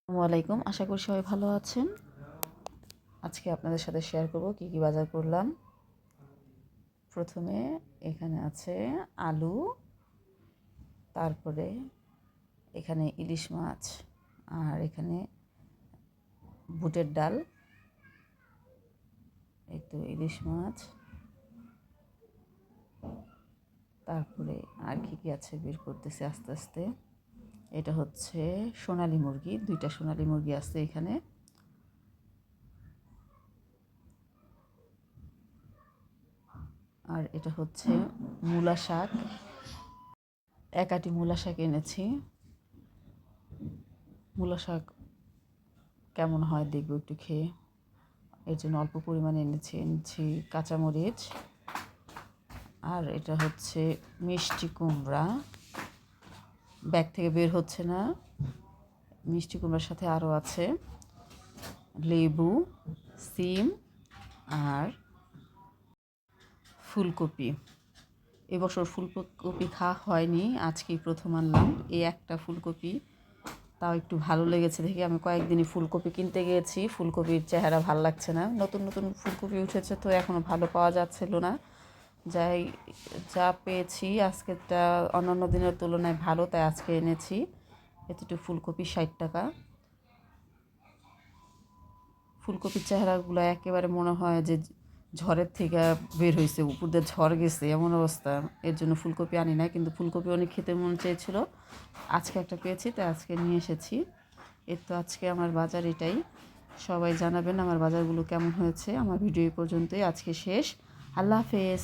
আসসালামু আলাইকুম। আশা করি সবাই ভালো আছেন। আজকে আপনাদের সাথে শেয়ার করব কি কি বাজার করলাম। প্রথমে এখানে আছে আলু, তারপরে এখানে ইলিশ মাছ, আর এখানে বুটের ডাল, এই তো ইলিশ মাছ, তারপরে আর কি কি আছে বের করতেছি আস্তে আস্তে। এটা হচ্ছে সোনালী মুরগি, 2টা সোনালী মুরগি আছে এখানে। আর এটা হচ্ছে মূলা শাক, 1 আঁটি মূলা শাক এনেছি। মূলা শাক কেমন হয় দেখবো একটু খেয়ে, এর জন্য অল্প পরিমাণে এনেছি কাঁচামরিচ। আর এটা হচ্ছে মিষ্টি কুমড়া, ব্যাগ থেকে বের হচ্ছে না। মিষ্টি কুমড়ার সাথে আরও আছে লেবু, সিম আর ফুলকপি। এবছর ফুলকপি খাওয়া হয়নি, আজকেই প্রথম আনলাম এই একটা ফুলকপি। তাও একটু ভালো লেগেছে দেখে আমি কয়েকদিনই ফুলকপি কিনতে গিয়েছি। ফুলকপির চেহারা ভালো লাগছে না, নতুন নতুন ফুলকপি উঠেছে তো এখনও ভালো পাওয়া যাচ্ছিল না। যা পেয়েছি আজকেরটা অন্যান্য দিনের তুলনায় ভালো, তাই আজকে এনেছি। এতটুকু ফুলকপি 60 টাকা। ফুলকপির চেহারাগুলো একেবারে মনে হয় যে ঝড়ের থেকে বের হয়েছে, উপর দিয়ে ঝড় গেছে এমন অবস্থা। এর জন্য ফুলকপি আনি না, কিন্তু ফুলকপি অনেক খেতে মন চেয়েছিল, আজকে একটা পেয়েছি তাই আজকে নিয়ে এসেছি। এর তো আজকে আমার বাজার এটাই। সবাই জানাবেন আমার বাজারগুলো কেমন হয়েছে। আমার ভিডিও এই পর্যন্তই, আজকে শেষ। আল্লাহ হাফেজ।